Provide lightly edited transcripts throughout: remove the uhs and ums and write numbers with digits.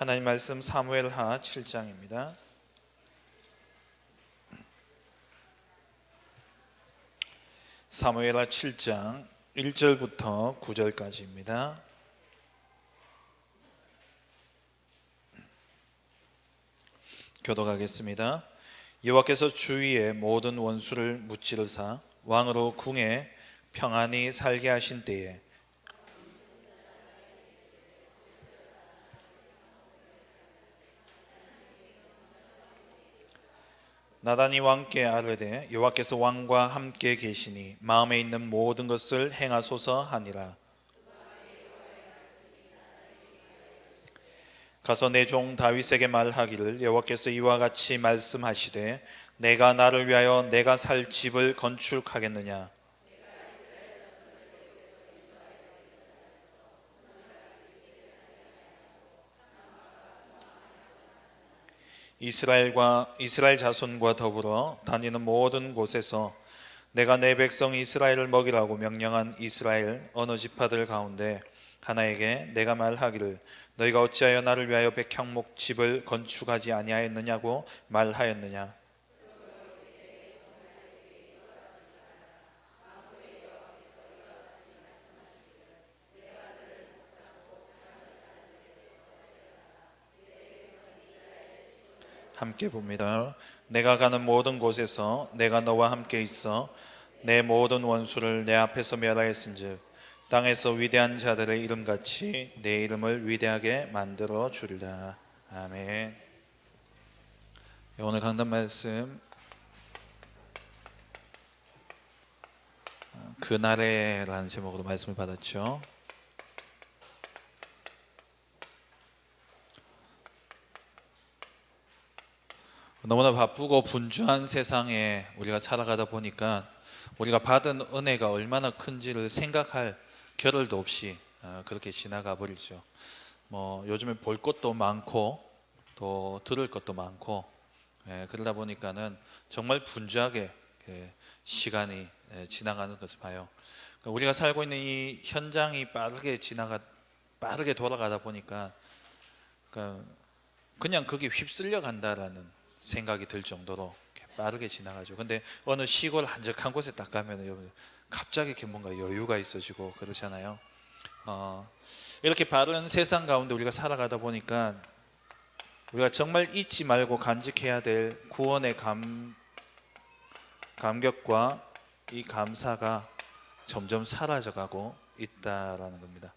하나님 말씀 사무엘하 7장입니다. 사무엘하 7장 1절부터 9절까지입니다. 교독하겠습니다. 여호와께서 주위의 모든 원수를 무찌르사 왕으로 궁에 평안히 살게 하신 때에 나단이 왕께 아뢰되 여호와께서 왕과 함께 계시니 마음에 있는 모든 것을 행하소서 하니라. 가서 내 종 다윗에게 말하기를 여호와께서 이와 같이 말씀하시되 내가 나를 위하여 내가 살 집을 건축하겠느냐. 이스라엘 자손과 더불어 다니는 모든 곳에서 내가 내 백성 이스라엘을 먹이라고 명령한 이스라엘 어느 지파들 가운데 하나에게 내가 말하기를 너희가 어찌하여 나를 위하여 백향목 집을 건축하지 아니하였느냐고 말하였느냐. 함께 봅니다. 내가 가는 모든 곳에서 내가 너와 함께 있어 내 모든 원수를 내 앞에서 멸하였은즉 땅에서 위대한 자들의 이름같이 내 이름을 위대하게 만들어 주리라. 아멘. 오늘 강단 말씀 그날에라는 제목으로 말씀을 받았죠. 너무나 바쁘고 분주한 세상에 우리가 살아가다 보니까 우리가 받은 은혜가 얼마나 큰지를 생각할 겨를도 없이 그렇게 지나가 버리죠. 요즘에 볼 것도 많고 또 들을 것도 많고 그러다 보니까는 정말 분주하게 시간이 지나가는 것을 봐요. 우리가 살고 있는 이 현장이 빠르게 돌아가다 보니까 그냥 거기 휩쓸려 간다라는 생각이 들 정도로 빠르게 지나가죠. 근데 어느 시골 한적한 곳에 딱 가면 갑자기 이렇게 뭔가 여유가 있어지고 그러잖아요. 이렇게 바른 세상 가운데 우리가 살아가다 보니까 우리가 정말 잊지 말고 간직해야 될 구원의 감격과 이 감사가 점점 사라져가고 있다라는 겁니다.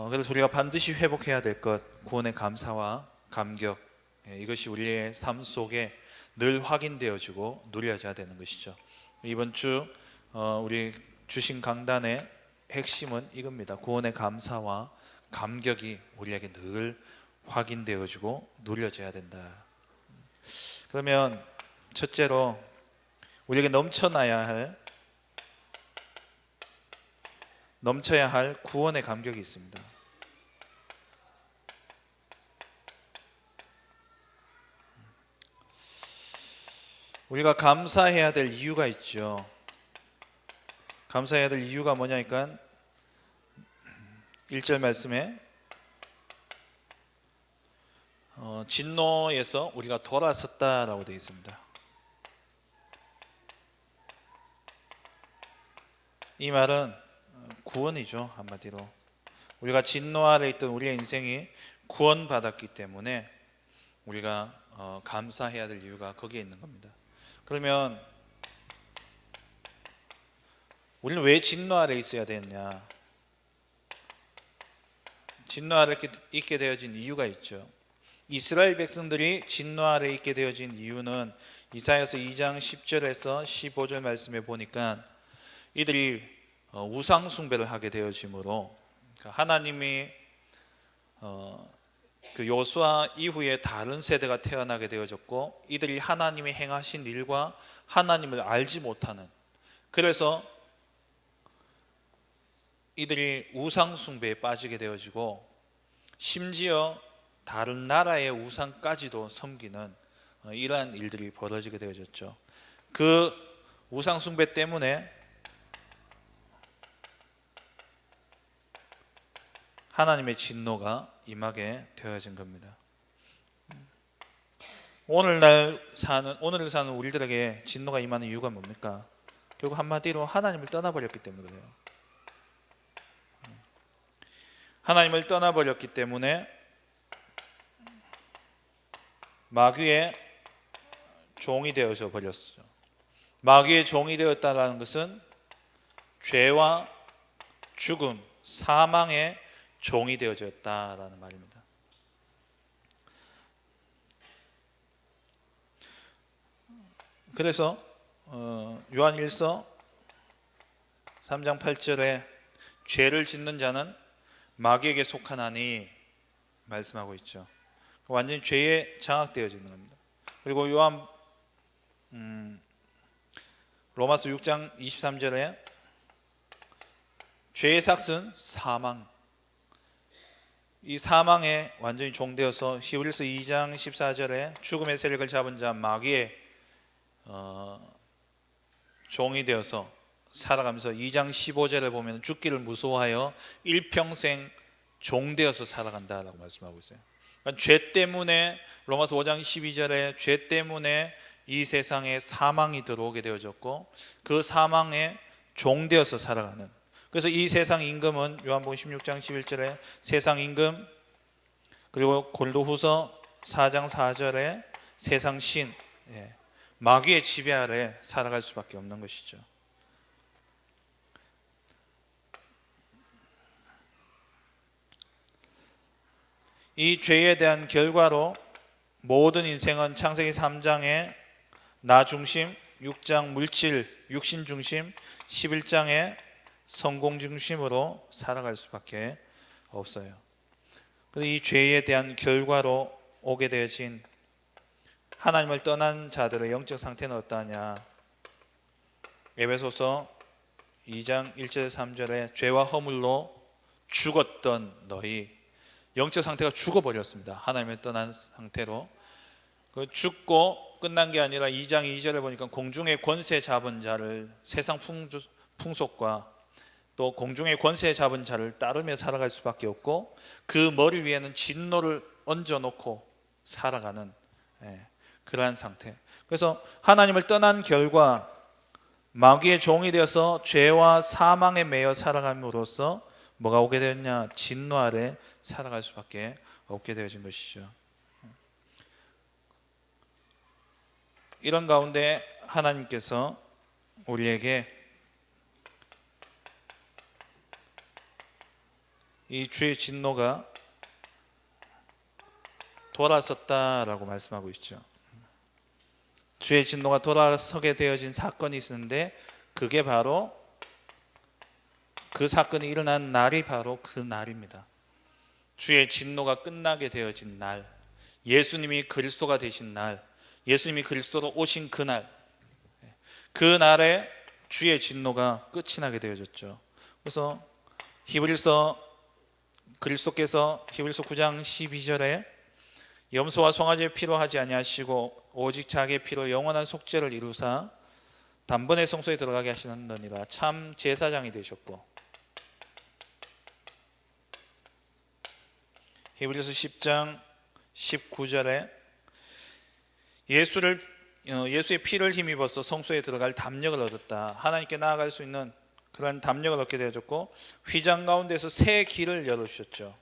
그래서 우리가 반드시 회복해야 될 것, 구원의 감사와 감격, 이것이 우리의 삶 속에 늘 확인되어지고 누려져야 되는 것이죠. 이번 주 우리 주신 강단의 핵심은 이겁니다. 구원의 감사와 감격이 우리에게 늘 확인되어지고 누려져야 된다. 그러면 첫째로 우리에게 넘쳐야 할 구원의 감격이 있습니다. 우리가 감사해야 될 이유가 있죠. 감사해야 될 이유가 뭐냐니까 1절 말씀에 진노에서 우리가 돌아섰다라고 되어 있습니다. 이 말은 구원이죠. 한마디로 우리가 진노 아래 있던 우리의 인생이 구원받았기 때문에 우리가 감사해야 될 이유가 거기에 있는 겁니다. 그러면 우리는 왜 진노 아래 있어야 되느냐? 진노 아래 있게 되어진 이유가 있죠. 이스라엘 백성들이 진노 아래 있게 되어진 이유는 이사야서 2장 10절에서 15절 말씀에 보니까 이들이 우상 숭배를 하게 되어지므로 하나님이 그 요수아 이후에 다른 세대가 태어나게 되어졌고 이들이 하나님이 행하신 일과 하나님을 알지 못하는, 그래서 이들이 우상 숭배에 빠지게 되어지고 심지어 다른 나라의 우상까지도 섬기는 이러한 일들이 벌어지게 되어졌죠. 그 우상 숭배 때문에 하나님의 진노가 임하게 되어진 겁니다. 오늘을 사는 우리들에게 진노가 임하는 이유가 뭡니까? 결국 한마디로 하나님을 떠나버렸기 때문에 그래요. 하나님을 떠나버렸기 때문에 마귀의 종이 되어져 버렸죠. 마귀의 종이 되었다는 것은 죄와 죽음, 사망의 종이 되어졌다라는 말입니다. 그래서 요한일서 3장 8절에 죄를 짓는 자는 마귀에게 속하나니 말씀하고 있죠. 완전히 죄에 장악되어지는 겁니다. 그리고 로마서 6장 23절에 죄의 삭은 사망, 이 사망에 완전히 종되어서 히브리서 2장 14절에 죽음의 세력을 잡은 자 마귀의 종이 되어서 살아가면서 2장 15절에 보면 죽기를 무서워하여 일평생 종되어서 살아간다라고 말씀하고 있어요. 그러니까 죄 때문에 로마서 5장 12절에 죄 때문에 이 세상에 사망이 들어오게 되어졌고 그 사망에 종되어서 살아가는, 그래서 이 세상 임금은 요한복음 16장 11절에 세상 임금, 그리고 고린도후서 4장 4절에 세상 신, 마귀의 지배 아래 살아갈 수밖에 없는 것이죠. 이 죄에 대한 결과로 모든 인생은 창세기 3장에 나 중심, 6장 물질, 육신 중심, 11장에 성공 중심으로 살아갈 수밖에 없어요. 그래서 이 죄에 대한 결과로 오게 되어진 하나님을 떠난 자들의 영적 상태는 어떠하냐? 에베소서 2장 1절 3절에 죄와 허물로 죽었던 너희, 영적 상태가 죽어버렸습니다. 하나님을 떠난 상태로. 그 죽고 끝난 게 아니라 2장 2절에 보니까 공중의 권세 잡은 자를, 세상 풍속과 또 공중의 권세 잡은 자를 따르며 살아갈 수밖에 없고 그 머리 위에는 진노를 얹어놓고 살아가는 그러한 상태. 그래서 하나님을 떠난 결과 마귀의 종이 되어서 죄와 사망에 매여 살아감으로써 뭐가 오게 되었냐? 진노 아래 살아갈 수밖에 없게 되어진 것이죠. 이런 가운데 하나님께서 우리에게 이 주의 진노가 돌아섰다라고 말씀하고 있죠. 주의 진노가 돌아서게 되어진 사건이 있었는데 그게 바로 그 사건이 일어난 날이 바로 그 날입니다. 주의 진노가 끝나게 되어진 날, 예수님이 그리스도가 되신 날, 예수님이 그리스도로 오신 그날, 그 날에 주의 진노가 끝이 나게 되어졌죠. 그래서 그리스도께서 히브리서 9장 12절에 염소와 송아지의 피로 하지 아니하시고 오직 자기의 피로 영원한 속죄를 이루사 단번에 성소에 들어가게 하시느니라. 참 제사장이 되셨고, 히브리서 10장 19절에 예수의 피를 힘입어서 성소에 들어갈 담력을 얻었다. 하나님께 나아갈 수 있는 그런 담력을 얻게 되어졌고 휘장 가운데서 새 길을 열어주셨죠.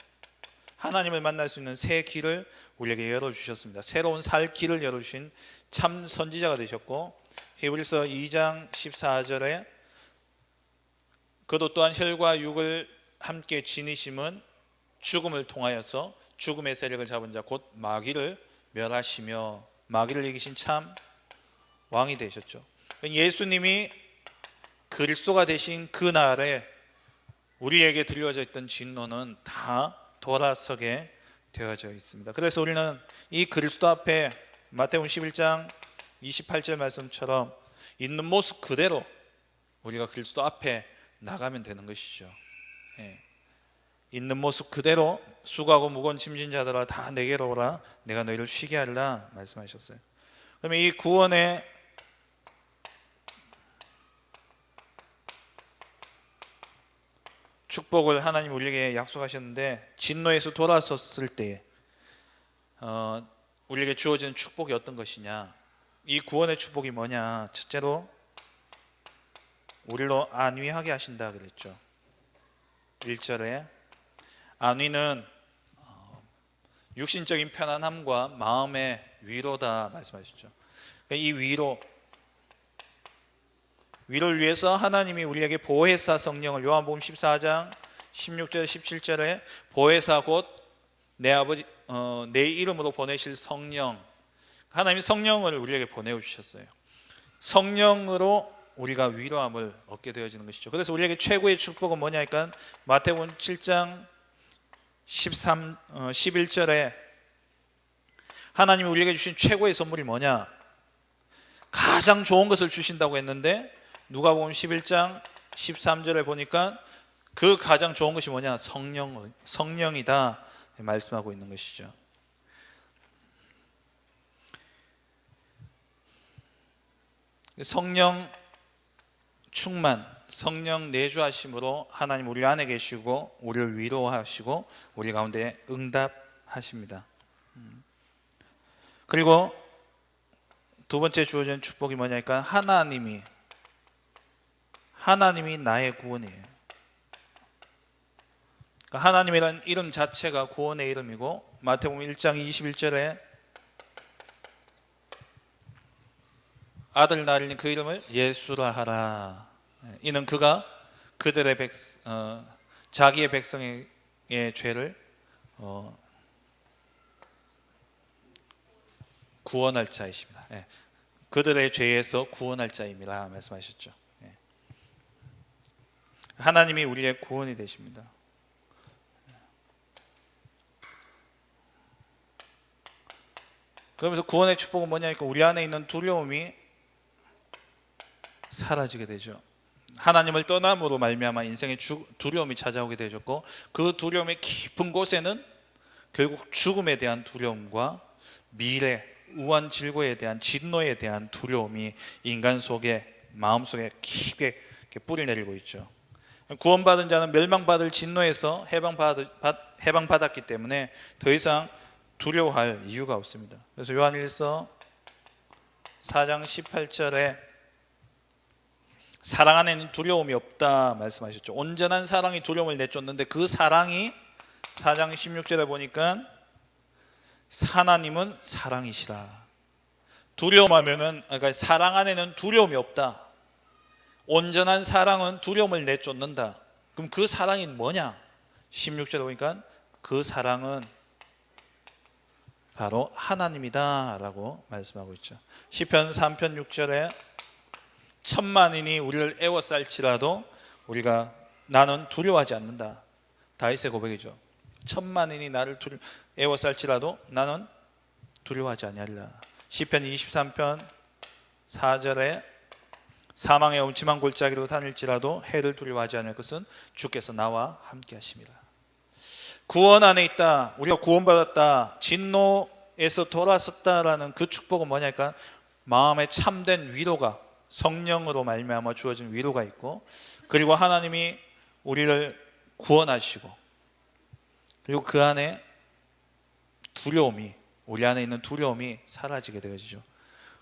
하나님을 만날 수 있는 새 길을 우리에게 열어주셨습니다. 새로운 살 길을 열어주신 참 선지자가 되셨고, 히브리서 2장 14절에 그도 또한 혈과 육을 함께 지니심은 죽음을 통하여서 죽음의 세력을 잡은 자 곧 마귀를 멸하시며 마귀를 이기신 참 왕이 되셨죠. 예수님이 그리스도가 되신 그날에 우리에게 들려져 있던 진노는 다 돌아서게 되어져 있습니다. 그래서 우리는 이 그리스도 앞에 마태복음 11장 28절 말씀처럼 있는 모습 그대로 우리가 그리스도 앞에 나가면 되는 것이죠. 있는 모습 그대로 수고하고 무거운 짐진 자들아 다 내게로 오라 내가 너희를 쉬게 하리라 말씀하셨어요. 그러면 이 구원의 축복을 하나님 우리에게 약속하셨는데 진노에서 돌아섰을 때 우리에게 주어지는 축복이 어떤 것이냐? 이 구원의 축복이 뭐냐? 첫째로 우리로 안위하게 하신다 그랬죠. 1절에 안위는 육신적인 편안함과 마음의 위로다 말씀하셨죠. 이 위로를 위해서 하나님이 우리에게 보혜사 성령을 요한복음 14장 16절 17절에 보혜사 곧 내 아버지 내 이름으로 보내실 성령, 하나님이 성령을 우리에게 보내주셨어요. 성령으로 우리가 위로함을 얻게 되어지는 것이죠. 그래서 우리에게 최고의 축복은 뭐냐니까 마태복음 7장 11절에 하나님이 우리에게 주신 최고의 선물이 뭐냐? 가장 좋은 것을 주신다고 했는데 누가복음 11장 13절에 보니까 그 가장 좋은 것이 뭐냐? 성령이다 말씀하고 있는 것이죠. 성령 충만, 성령 내주하심으로 하나님 우리 안에 계시고 우리를 위로하시고 우리 가운데 응답하십니다. 그리고 두 번째 주어진 축복이 뭐냐니까 하나님이 나의 구원이에요. 그러니까 하나님이라는 이름 자체가 구원의 이름이고 마태복음 1장 21절에 아들 낳으리니 그 이름을 예수라 하라. 이는 그가 그들의 자기의 백성의 죄를 구원할 자이십니다. 그들의 죄에서 구원할 자임이라 말씀하셨죠. 하나님이 우리의 구원이 되십니다. 그러면서 구원의 축복은 뭐냐니까 우리 안에 있는 두려움이 사라지게 되죠. 하나님을 떠남으로 말미암아 인생의 두려움이 찾아오게 되었고 그 두려움의 깊은 곳에는 결국 죽음에 대한 두려움과 미래, 우한 질고에 대한 진노에 대한 두려움이 인간 속에 마음속에 깊게 뿌리 내리고 있죠. 구원받은 자는 멸망받을 진노에서 해방받았기 때문에 더 이상 두려워할 이유가 없습니다. 그래서 요한일서 4장 18절에 사랑 안에는 두려움이 없다 말씀하셨죠. 온전한 사랑이 두려움을 내쫓는데 그 사랑이 4장 16절에 보니까 하나님은 사랑이시라. 두려움하면은 그러니까 사랑 안에는 두려움이 없다. 온전한 사랑은 두려움을 내쫓는다. 그럼 그 사랑이 뭐냐? 16절에 보니까 그 사랑은 바로 하나님이다 라고 말씀하고 있죠. 시편 3편 6절에 천만인이 우리를 애워쌀지라도 우리가 나는 두려워하지 않는다. 다윗의 고백이죠. 천만인이 나를 애워쌀지라도 나는 두려워하지 아니하리라. 시편 23편 4절에 사망의 음침한 골짜기로 다닐지라도 해를 두려워하지 않을 것은 주께서 나와 함께 하심이라. 구원 안에 있다. 우리가 구원받았다. 진노에서 돌아섰다라는 그 축복은 뭐냐니까 마음에 참된 위로가 성령으로 말미암아 주어진 위로가 있고 그리고 하나님이 우리를 구원하시고 그리고 그 안에 두려움이 우리 안에 있는 두려움이 사라지게 되어지죠.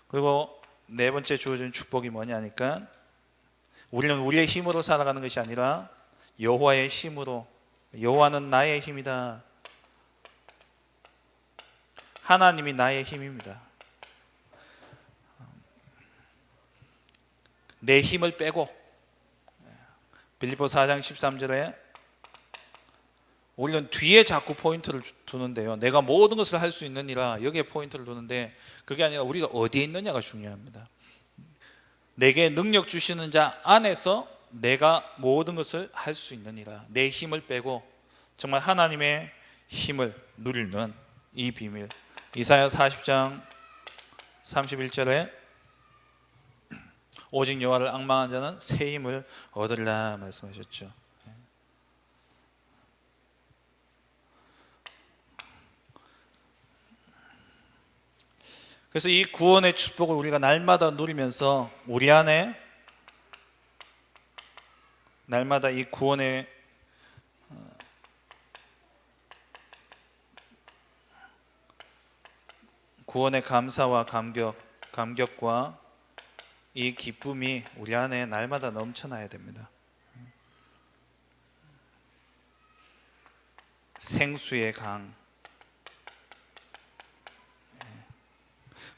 그리고 네 번째 주어진 축복이 뭐냐니까 우리는 우리의 힘으로 살아가는 것이 아니라 여호와의 힘으로 여호와는 나의 힘이다. 하나님이 나의 힘입니다. 내 힘을 빼고 빌립보 4장 13절에 우리는 뒤에 자꾸 포인트를 두는데요. 내가 모든 것을 할 수 있느니라 여기에 포인트를 두는데 그게 아니라 우리가 어디에 있느냐가 중요합니다. 내게 능력 주시는 자 안에서 내가 모든 것을 할 수 있느니라. 내 힘을 빼고 정말 하나님의 힘을 누리는 이 비밀. 이사야 40장 31절에 오직 여호와를 앙망한 자는 새 힘을 얻으리라 말씀하셨죠. 그래서 이 구원의 축복을 우리가 날마다 누리면서 우리 안에 날마다 이 구원의 구원의 감사와 감격과 이 기쁨이 우리 안에 날마다 넘쳐나야 됩니다. 생수의 강,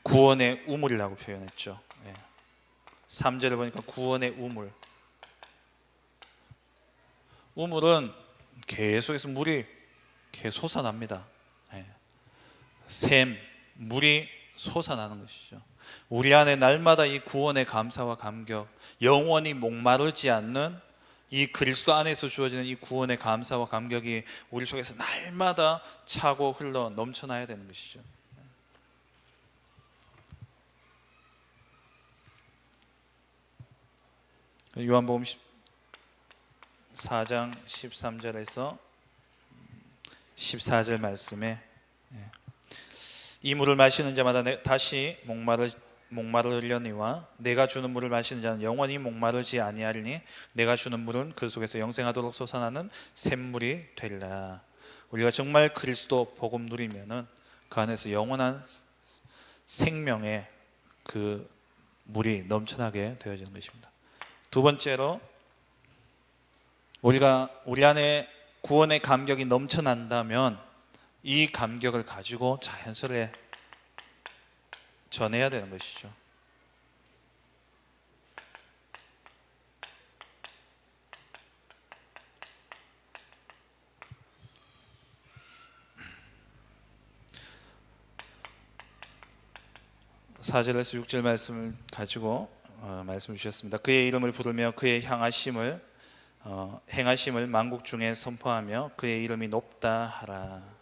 구원의 우물이라고 표현했죠. 3절을 보니까 구원의 우물. 우물은 계속해서 물이 계속 솟아납니다. 물이 솟아나는 것이죠. 우리 안에 날마다 이 구원의 감사와 감격, 영원히 목마르지 않는 이 그리스도 안에서 주어지는 이 구원의 감사와 감격이 우리 속에서 날마다 차고 흘러 넘쳐나야 되는 것이죠. 요한복음 4장 13절에서 14절 말씀에 이 물을 마시는 자마다 다시 목마르려니와 내가 주는 물을 마시는 자는 영원히 목마르지 아니하리니 내가 주는 물은 그 속에서 영생하도록 솟아나는 샘물이 되리라. 우리가 정말 그리스도 복음 누리면은 그 안에서 영원한 생명의 그 물이 넘쳐나게 되어지는 것입니다. 두 번째로 우리 안에 구원의 감격이 넘쳐난다면 이 감격을 가지고 자연스레 전해야 되는 것이죠. (4절에서 6절) 말씀을 가지고 말씀을 주셨습니다. 그의 이름을 부르며 그의 행하심을 만국 중에 선포하며 그의 이름이 높다 하라.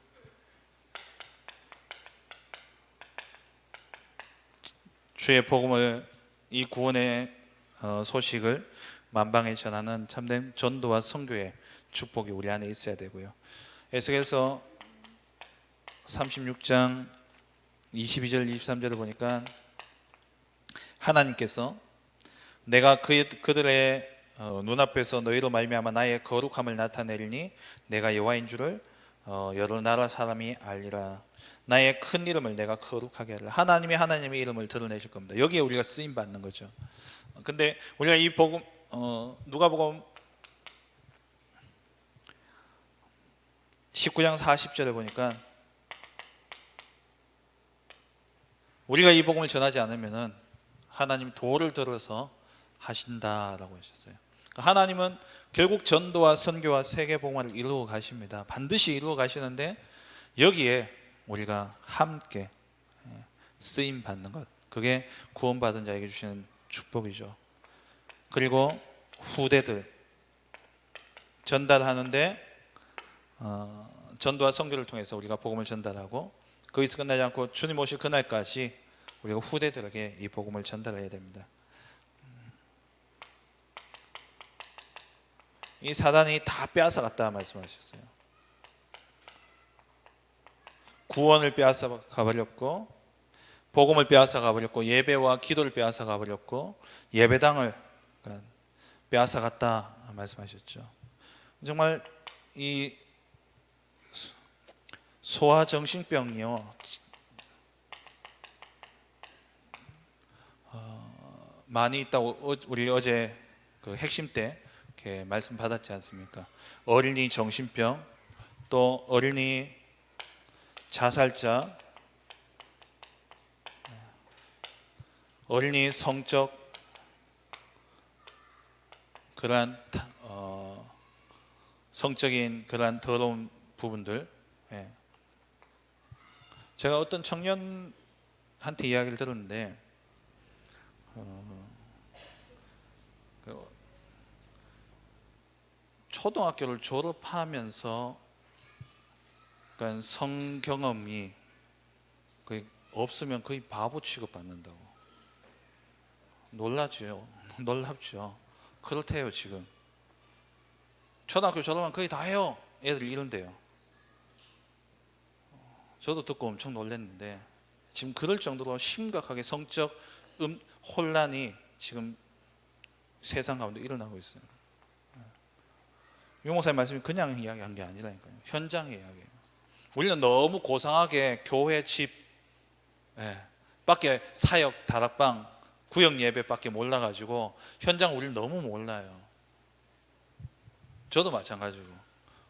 주의 복음을, 이 구원의 소식을 만방에 전하는 참된 전도와 선교의 축복이 우리 안에 있어야 되고요. 에스겔서 36장 22절 23절을 보니까 하나님께서 내가 그들의 눈앞에서 너희로 말미암아 나의 거룩함을 나타내리니 내가 여호와인 줄을 여러 나라 사람이 알리라. 나의 큰 이름을 내가 거룩하게 하리라. 하나님의 이름을 드러내실 겁니다. 여기에 우리가 쓰임 받는 거죠. 근데 우리가 이 복음 누가복음 19장 40절에 보니까 우리가 이 복음을 전하지 않으면은 하나님 돌을 들어서 하신다라고 하셨어요. 하나님은 결국 전도와 선교와 세계 복음화를 이루어 가십니다. 반드시 이루어 가시는데 여기에 우리가 함께 쓰임 받는 것, 그게 구원받은 자에게 주시는 축복이죠. 그리고 후대들 전달하는데 전도와 선교를 통해서 우리가 복음을 전달하고 거기서 끝나지 않고 주님 오실 그날까지 우리가 후대들에게 이 복음을 전달해야 됩니다. 이 사단이 다 빼앗아갔다 말씀하셨어요. 구원을 빼앗아 가버렸고, 복음을 빼앗아 가버렸고, 예배와 기도를 빼앗아 가버렸고, 예배당을 빼앗아 갔다 말씀하셨죠. 정말 이 소아정신병이요, 많이 있다고 우리 어제 그 핵심 때 이렇게 말씀 받았지 않습니까? 어린이 정신병, 또 어린이 자살자, 어린이 성적 그러한 성적인 그러한 더러운 부분들. 제가 어떤 청년한테 이야기를 들었는데 초등학교를 졸업하면서 그러니까 성 경험이 거의 없으면 거의 바보 취급받는다고. 놀랍죠. 그렇대요. 지금 초등학교 졸업하면 거의 다 해요. 애들이 이런데요. 저도 듣고 엄청 놀랐는데 지금 그럴 정도로 심각하게 성적 혼란이 지금 세상 가운데 일어나고 있어요. 유 목사님 말씀이 그냥 이야기한 게 아니라니까요. 현장의 이야기예요. 우리는 너무 고상하게 교회 집 예, 밖에 사역, 다락방, 구역 예배밖에 몰라가지고 현장 우리를 너무 몰라요. 저도 마찬가지고.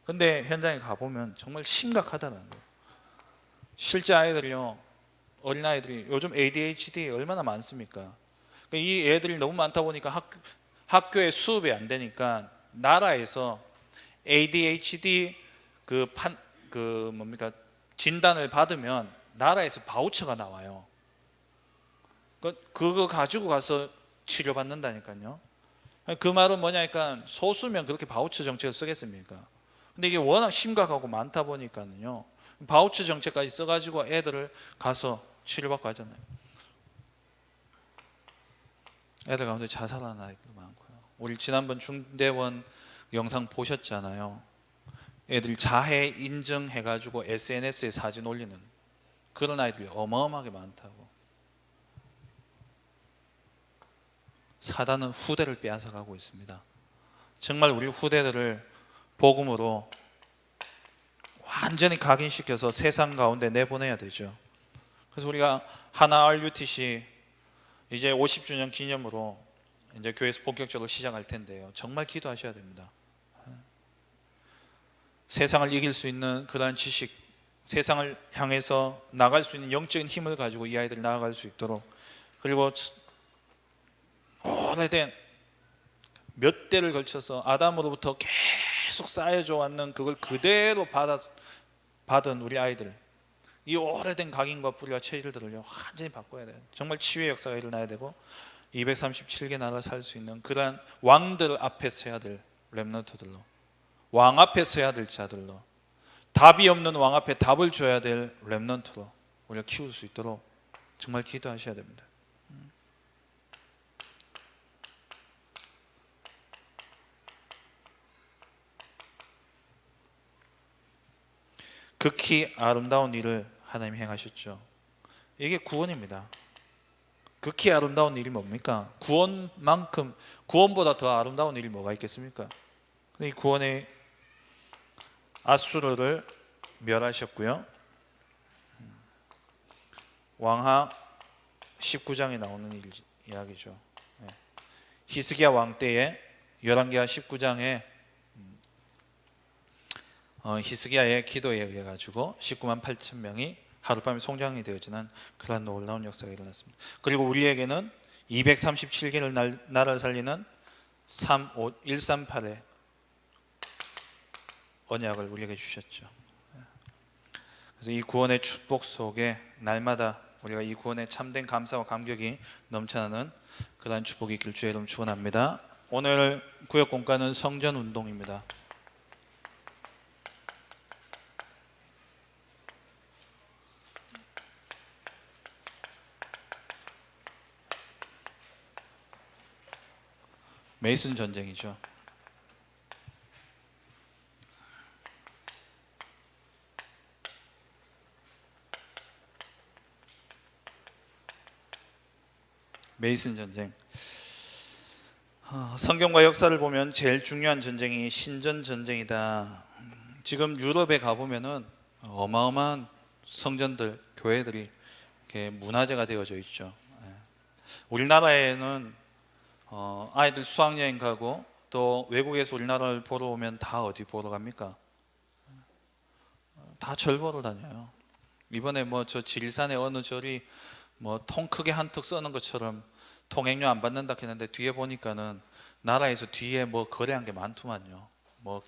근데 현장에 가보면 정말 심각하다는 거예요. 실제 아이들이요, 어린아이들이 요즘 ADHD 얼마나 많습니까? 이 애들이 너무 많다 보니까 학교에 수업이 안 되니까 나라에서 ADHD 그 뭡니까 진단을 받으면 나라에서 바우처가 나와요. 그거 가지고 가서 치료받는다니까요. 그 말은 뭐냐니까 소수면 그렇게 바우처 정책을 쓰겠습니까? 근데 이게 워낙 심각하고 많다 보니까요, 바우처 정책까지 써가지고 애들을 가서 치료받고 하잖아요. 애들 가운데 자살하는 아이들 많고요. 우리 지난번 중대원 영상 보셨잖아요. 애들 자해 인증해가지고 SNS에 사진 올리는 그런 아이들이 어마어마하게 많다고. 사단은 후대를 빼앗아가고 있습니다. 정말 우리 후대들을 복음으로 완전히 각인시켜서 세상 가운데 내보내야 되죠. 그래서 우리가 하나 RUTC 이제 50주년 기념으로 이제 교회에서 본격적으로 시작할 텐데요. 정말 기도하셔야 됩니다. 세상을 이길 수 있는 그러한 지식, 세상을 향해서 나갈 수 있는 영적인 힘을 가지고 이 아이들이 나아갈 수 있도록, 그리고 오래된 몇 대를 걸쳐서 아담으로부터 계속 쌓여져 왔는 그걸 그대로 받은 우리 아이들, 이 오래된 각인과 뿌리와 체질들을요 완전히 바꿔야 돼요. 정말 치유의 역사가 일어나야 되고 237개 나라 살 수 있는 그러한 왕들 앞에 서야 될 렘넌트들로, 왕 앞에 서야 될 자들로, 답이 없는 왕 앞에 답을 줘야 될 렘넌트로 우리가 키울 수 있도록 정말 기도하셔야 됩니다. 극히 아름다운 일을 하나님이 행하셨죠. 이게 구원입니다. 극히 아름다운 일이 뭡니까? 구원보다 더 아름다운 일이 뭐가 있겠습니까? 이 구원의 아수르를 멸하셨고요. 왕하 19장에 나오는 이야기죠. 히스기야 왕 때에 열왕기하 19장에 히스기야의 기도에 의해 가지고 19만 8천 명이 하룻밤에 송장이 되어지는 그런 놀라운 역사가 일어났습니다. 그리고 우리에게는 237개를 나라를 살리는 138의 언약을 우리에게 주셨죠. 그래서 이 구원의 축복 속에 날마다 우리가 이 구원의 참된 감사와 감격이 넘쳐나는 그러한 축복이 있길 주의 이름 축원합니다. 오늘 구역 공과는 성전 운동입니다. 메이슨 전쟁이죠. 메이슨 전쟁. 성경과 역사를 보면 제일 중요한 전쟁이 신전 전쟁이다. 지금 유럽에 가보면은 어마어마한 성전들, 교회들이 이렇게 문화재가 되어져 있죠. 우리나라에는 아이들 수학여행 가고 또 외국에서 우리나라를 보러 오면 다 어디 보러 갑니까? 다 절 보러 다녀요. 이번에 뭐 저 지리산의 어느 절이 뭐 통 크게 한턱 쏘는 것처럼 통행료 안 받는다 했는데 뒤에 보니까는 나라에서 뒤에 뭐 거래한 게 많더만요. 뭐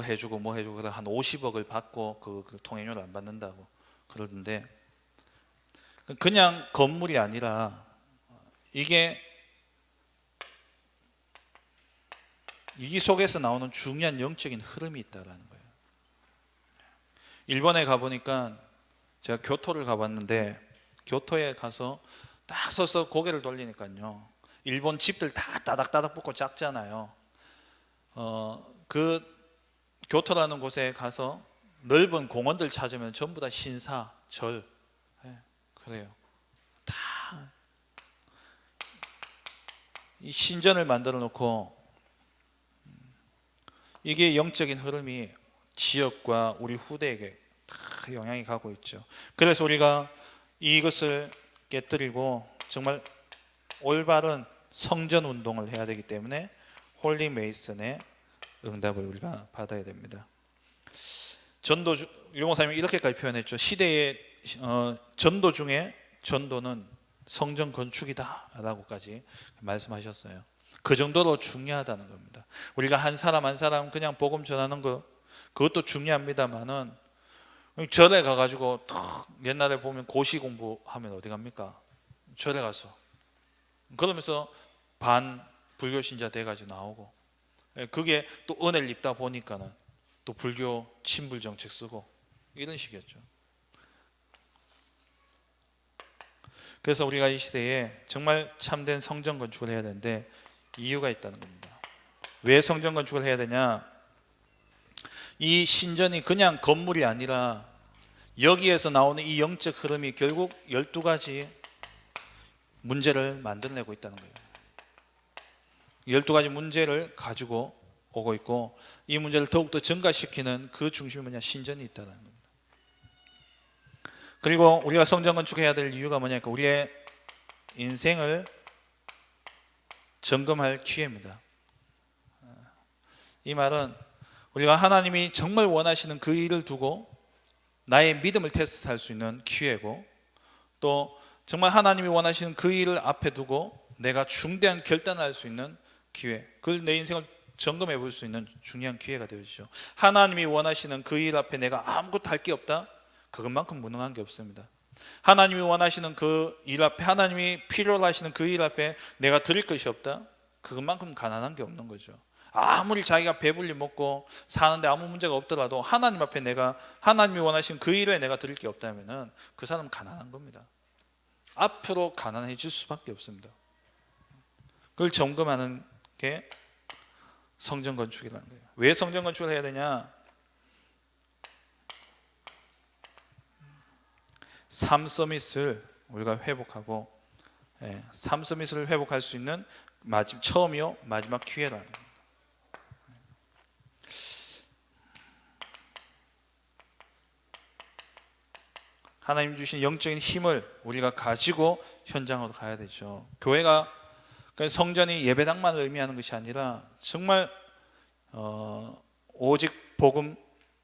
해주고 그래 한 50억을 받고 그 통행료를 안 받는다고 그러던데, 그냥 건물이 아니라 이게 이 속에서 나오는 중요한 영적인 흐름이 있다라는 거예요. 일본에 가보니까 제가 교토를 가봤는데 교토에 가서 딱 서서 고개를 돌리니까요, 일본 집들 다 따닥따닥 붙고 작잖아요. 그 교토라는 곳에 가서 넓은 공원들 찾으면 전부 다 신사, 절, 그래요. 다 이 신전을 만들어 놓고 이게 영적인 흐름이 지역과 우리 후대에게 다 영향이 가고 있죠. 그래서 우리가 이것을 깨뜨리고 정말 올바른 성전 운동을 해야 되기 때문에 홀리 메이슨의 응답을 우리가 받아야 됩니다. 전도 유목사님이 이렇게까지 표현했죠. 시대의 전도 중에 전도는 성전 건축이다 라고까지 말씀하셨어요. 그 정도로 중요하다는 겁니다. 우리가 한 사람 한 사람 그냥 복음 전하는 거 그것도 중요합니다만은 절에 가가지고 옛날에 보면 고시 공부하면 어디 갑니까? 절에 가서 그러면서 반 불교 신자 돼가지고 나오고, 그게 또 은혜를 입다 보니까는 또 불교 친불 정책 쓰고 이런 식이었죠. 그래서 우리가 이 시대에 정말 참된 성전 건축을 해야 되는데 이유가 있다는 겁니다. 왜 성전 건축을 해야 되냐? 이 신전이 그냥 건물이 아니라 여기에서 나오는 이 영적 흐름이 결국 12가지 문제를 만들어내고 있다는 거예요. 12가지 문제를 가지고 오고 있고, 이 문제를 더욱더 증가시키는 그 중심에 뭐냐? 신전이 있다는 겁니다. 그리고 우리가 성전 건축해야 될 이유가 뭐냐니까 우리의 인생을 점검할 기회입니다. 이 말은 우리가 하나님이 정말 원하시는 그 일을 두고 나의 믿음을 테스트할 수 있는 기회고, 또 정말 하나님이 원하시는 그 일을 앞에 두고 내가 중대한 결단을 할 수 있는 기회, 그걸 내 인생을 점검해 볼 수 있는 중요한 기회가 되어지죠. 하나님이 원하시는 그 일 앞에 내가 아무것도 할 게 없다? 그것만큼 무능한 게 없습니다. 하나님이 원하시는 그 일 앞에, 하나님이 필요로 하시는 그 일 앞에 내가 드릴 것이 없다? 그것만큼 가난한 게 없는 거죠. 아무리 자기가 배불리 먹고 사는데 아무 문제가 없더라도 하나님 앞에 내가 하나님이 원하시는 그 일에 내가 드릴 게 없다면 그 사람은 가난한 겁니다. 앞으로 가난해질 수밖에 없습니다. 그걸 점검하는 게 성전 건축이라는 거예요. 왜 성전 건축을 해야 되냐? 삶 서밋을 우리가 회복하고, 삶 서밋을 회복할 수 있는 처음이요 마지막 기회라는 거예요. 하나님 주신 영적인 힘을 우리가 가지고 현장으로 가야 되죠. 교회가 성전이 예배당만 의미하는 것이 아니라 정말 오직 복음,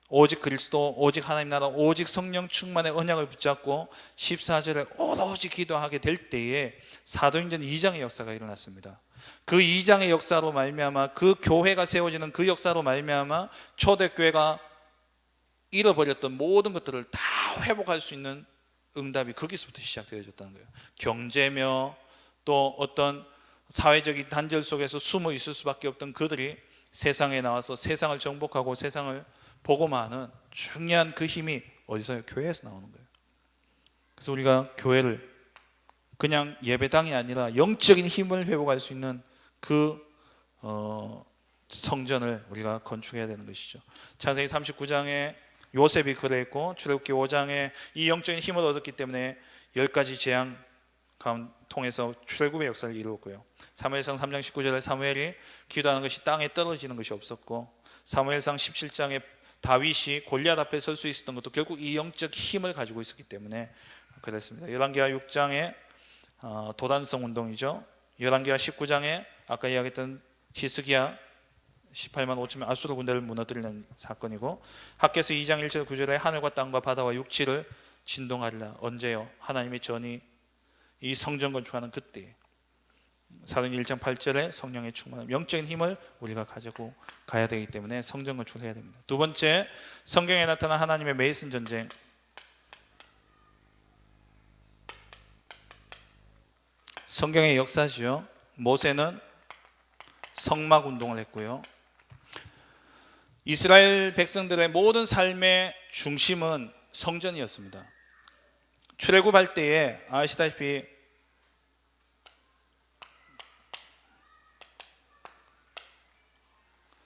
오직 그리스도, 오직 하나님 나라, 오직 성령 충만의 언약을 붙잡고 14절에 오로지 기도하게 될 때에 사도행전 2장의 역사가 일어났습니다. 그 2장의 역사로 말미암아, 그 교회가 세워지는 그 역사로 말미암아 초대교회가 잃어버렸던 모든 것들을 다 회복할 수 있는 응답이 거기서부터 시작되어졌다는 거예요. 경제며 또 어떤 사회적인 단절 속에서 숨어 있을 수밖에 없던 그들이 세상에 나와서 세상을 정복하고 세상을 복음화하는 중요한 그 힘이 어디서요? 교회에서 나오는 거예요. 그래서 우리가 교회를 그냥 예배당이 아니라 영적인 힘을 회복할 수 있는 그 성전을 우리가 건축해야 되는 것이죠. 창세기 39장에 요셉이 그랬고, 출애굽기 5장에 이 영적인 힘을 얻었기 때문에 10가지 재앙 통해서 출애굽의 역사를 이루었고요. 사무엘상 3장 19절에 사무엘이 기도하는 것이 땅에 떨어지는 것이 없었고, 사무엘상 17장에 다윗이 골리앗 앞에 설 수 있었던 것도 결국 이 영적 힘을 가지고 있었기 때문에 그랬습니다. 열왕기하 6장에 도단성 운동이죠. 열왕기하 19장에 아까 이야기했던 히스기야 18만 5천명 아수르 군대를 무너뜨리는 사건이고, 학개서 2장 1절 9절에 하늘과 땅과 바다와 육지를 진동하리라. 언제요? 하나님의 전이 이 성전 건축하는 그때. 사도행전 1장 8절에 성령의 충만함, 영적인 힘을 우리가 가지고 가야 되기 때문에 성전 건축을 해야 됩니다. 두 번째, 성경에 나타난 하나님의 메이슨 전쟁. 성경의 역사지요. 모세는 성막 운동을 했고요. 이스라엘 백성들의 모든 삶의 중심은 성전이었습니다. 출애굽할 때에 아시다시피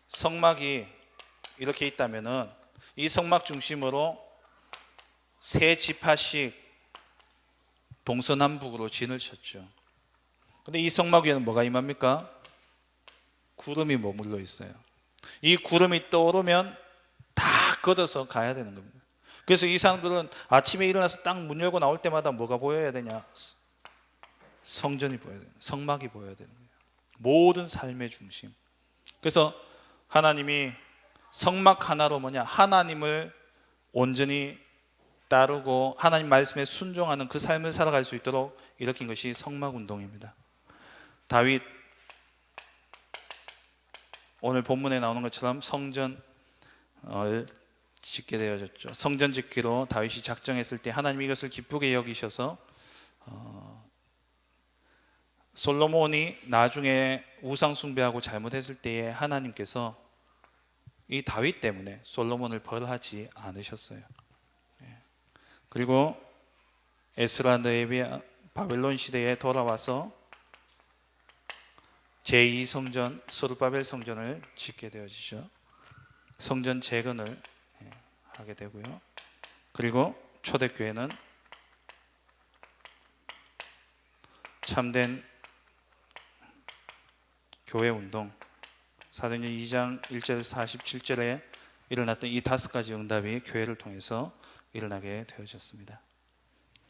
성막이 이렇게 있다면은 이 성막 중심으로 세 지파씩 동서남북으로 진을 쳤죠. 근데 이 성막 위에는 뭐가 임합니까? 구름이 머물러 있어요. 이 구름이 떠오르면 다 걷어서 가야 되는 겁니다. 그래서 이 사람들은 아침에 일어나서 딱 문 열고 나올 때마다 뭐가 보여야 되냐? 성전이 보여야 돼요. 성막이 보여야 되는 거예요. 모든 삶의 중심. 그래서 하나님이 성막 하나로 뭐냐? 하나님을 온전히 따르고 하나님 말씀에 순종하는 그 삶을 살아갈 수 있도록 일으킨 것이 성막 운동입니다. 다윗, 오늘 본문에 나오는 것처럼 성전을 짓게 되어졌죠. 성전 짓기로 다윗이 작정했을 때 하나님이 이것을 기쁘게 여기셔서 솔로몬이 나중에 우상 숭배하고 잘못했을 때에 하나님께서 이 다윗 때문에 솔로몬을 벌하지 않으셨어요. 그리고 에스라 느헤미야 바벨론 시대에 돌아와서 제2성전 스룹바벨 성전을 짓게 되어지죠. 성전 재건을 하게 되고요. 그리고 초대교회는 참된 교회 운동, 사도행전 2장 1절에서 47절에 일어났던 이 5가지 응답이 교회를 통해서 일어나게 되어졌습니다.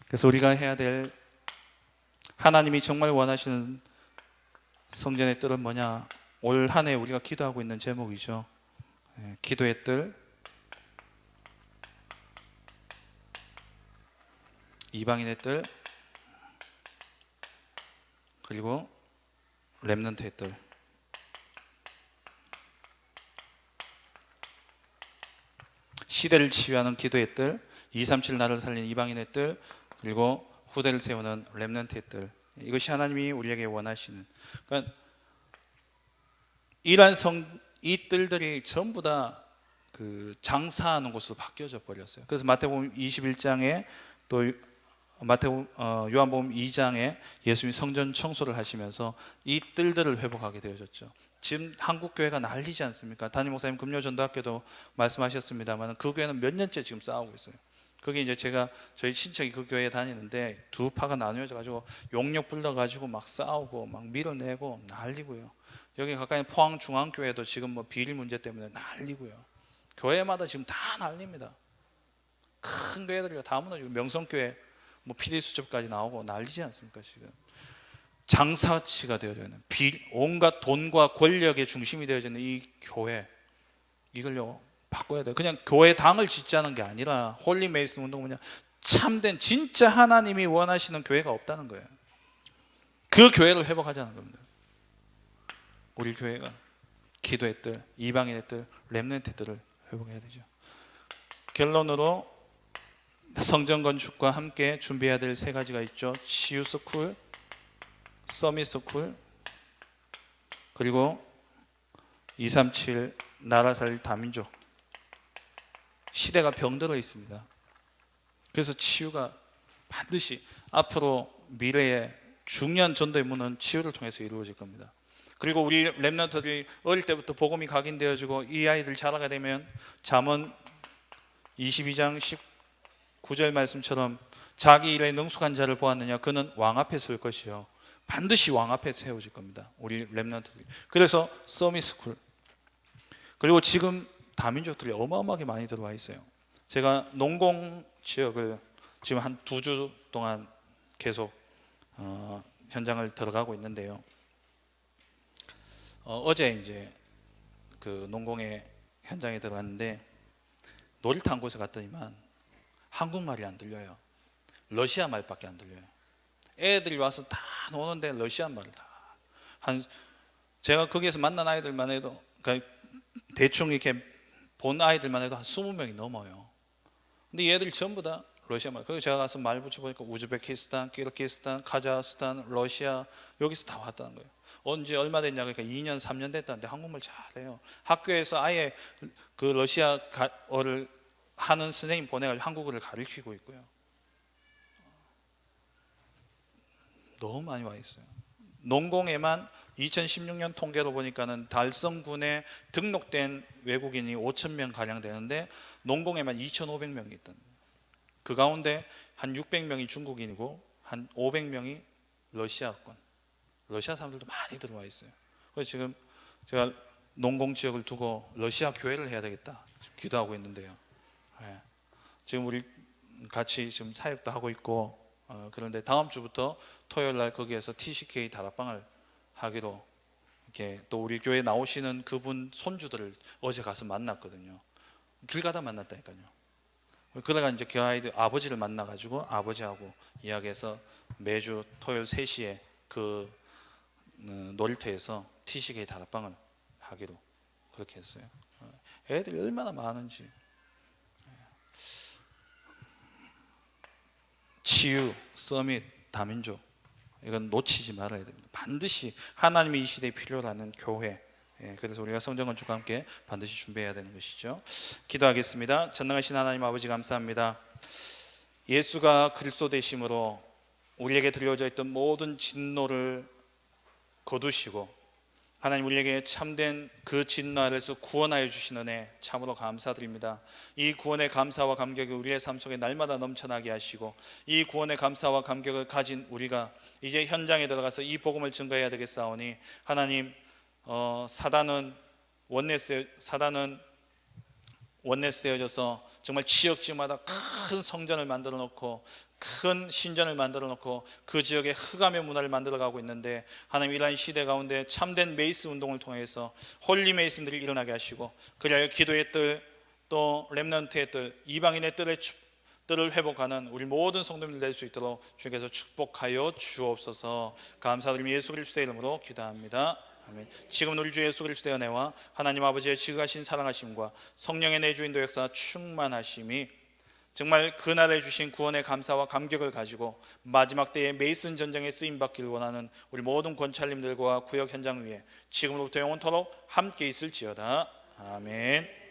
그래서 우리가 해야 될, 하나님이 정말 원하시는 성전의 뜰은 뭐냐? 올 한 해 우리가 기도하고 있는 제목이죠. 기도의 뜰, 이방인의 뜰, 그리고 렘넌트의 뜰. 시대를 치유하는 기도의 뜰, 237 나라를 살리는 이방인의 뜰, 그리고 후대를 세우는 렘넌트의 뜰. 이것이 하나님이 우리에게 원하시는, 그러니까 이 뜰들이 전부 다 그 장사하는 곳으로 바뀌어져 버렸어요. 그래서 마태복음 21장에 또 요한복음 2장에 예수님이 성전 청소를 하시면서 이 뜰들을 회복하게 되어졌죠. 지금 한국 교회가 난리지 않습니까? 담임 목사님 금요전도학교도 말씀하셨습니다만 그 교회는 몇 년째 지금 싸우고 있어요. 그게 이제 제가 저희 친척이 그 교회에 다니는데 두 파가 나누어져 가지고 용력 불러 가지고 막 싸우고 막 밀어내고 난리고요. 여기 가까이 포항 중앙교회도 지금 뭐 비리 문제 때문에 난리고요. 교회마다 지금 다 난립니다. 큰 교회들이 다 무너지고 명성교회 뭐 PD 수첩까지 나오고 난리지 않습니까? 지금 장사치가 되어져 있는 온갖 돈과 권력의 중심이 되어져 있는 이 교회, 이걸요 바꿔야 돼요. 그냥 교회당을 짓자는 게 아니라 홀리 메이슨 운동, 뭐냐, 참된 진짜 하나님이 원하시는 교회가 없다는 거예요. 그 교회를 회복하자는 겁니다. 우리 교회가 기도의 뜰, 이방인의 뜰, 렘넌트의 뜰을 회복해야 되죠. 결론으로 성전 건축과 함께 준비해야 될 3가지가 있죠. 치유 스쿨, 서밋 스쿨, 그리고 237 나라 살 다민족. 시대가 병들어 있습니다. 그래서 치유가 반드시 앞으로 미래의 중요한 전도의 문은 치유를 통해서 이루어질 겁니다. 그리고 우리 렘넌트들이 어릴 때부터 복음이 각인되어지고 이 아이들 자라게 되면 잠언 22장 19절 말씀처럼 자기 일에 능숙한 자를 보았느냐, 그는 왕 앞에 설 것이요, 반드시 왕 앞에 세워질 겁니다. 우리 렘넌트들이. 그래서 서밋스쿨, 그리고 지금 다민족들이 어마어마하게 많이 들어와 있어요. 제가 농공 지역을 지금 한 2주 동안 계속 현장을 들어가고 있는데요. 어제 이제 그 농공의 현장에 들어갔는데 놀이터 한 곳에 갔더니만 한국말이 안 들려요. 러시아 말밖에 안 들려요. 애들이 와서 다 노는데 러시아 말을 다. 제가 거기에서 만난 아이들만 해도, 그러니까 대충 이렇게 본 아이들만 해도 한 20명이 넘어요. 근데 얘들이 전부 다 러시아 말. 그래서 제가 가서 말 붙여보니까 우즈베키스탄, 키르기스탄, 카자흐스탄, 러시아, 여기서 다 왔다는 거예요. 언제 얼마 됐냐, 그러니까 2년 3년 됐다는데 한국말 잘해요. 학교에서 아예 그 러시아어를 하는 선생님 보내가지고 한국어를 가르치고 있고요. 너무 많이 와 있어요. 농공에만 2016년 통계로 보니까는 달성군에 등록된 외국인이 5,000명 가량 되는데 농공에만 2,500명이 있던. 그 가운데 한 600명이 중국인이고 한 500명이 러시아권. 러시아 사람들도 많이 들어와 있어요. 그래서 지금 제가 농공 지역을 두고 러시아 교회를 해야 되겠다 기도하고 있는데요. 네. 지금 우리 같이 지금 사역도 하고 있고 그런데 다음 주부터 토요일 날 거기에서 TCK 다락방을 하기로 이렇게 또 우리 교회 나오시는 그분 손주들을 어제 가서 만났거든요. 길 가다 만났다니까요. 그러다가 이제 그 아이들 아버지를 만나가지고 아버지하고 이야기해서 매주 토요일 3시에 그 놀이터에서 TCK 다락방을 하기로 그렇게 했어요. 애들이 얼마나 많은지. 치유, 서밋, 다민족 이건 놓치지 말아야 됩니다. 반드시 하나님이 이 시대에 필요라는 교회. 그래서 우리가 성전건축과 함께 반드시 준비해야 되는 것이죠. 기도하겠습니다. 전능하신 하나님 아버지 감사합니다. 예수가 그리스도 되심으로 우리에게 들려져 있던 모든 진노를 거두시고 하나님 우리에게 참된 그 진노 아래서 구원하여 주신 은혜 참으로 감사드립니다. 이 구원의 감사와 감격이 우리의 삶 속에 날마다 넘쳐나게 하시고 이 구원의 감사와 감격을 가진 우리가 이제 현장에 들어가서 이 복음을 증거해야 되겠사오니 하나님 사단은 원네스 되어져서 정말 지역지마다 큰 성전을 만들어 놓고 큰 신전을 만들어 놓고 그 지역에 흑암의 문화를 만들어 가고 있는데 하나님 이러한 시대 가운데 참된 메이스 운동을 통해서 홀리 메이슨들이 일어나게 하시고 그리하여 기도의 뜰 또 렘넌트의 뜰 이방인의 뜰을 회복하는 우리 모든 성도님들 될 수 있도록 주께서 축복하여 주옵소서. 감사드리며 예수 그리스도의 이름으로 기도합니다. 아멘. 지금 우리 주 예수 그리스도의 은혜와 하나님 아버지의 지극하신 사랑하심과 성령의 내주인도 역사 충만하심이 정말 그날에 주신 구원의 감사와 감격을 가지고 마지막 때의 메이슨 전쟁에 쓰임받기를 원하는 우리 모든 권찰님들과 구역 현장 위에 지금부터 영원토록 함께 있을지어다. 아멘.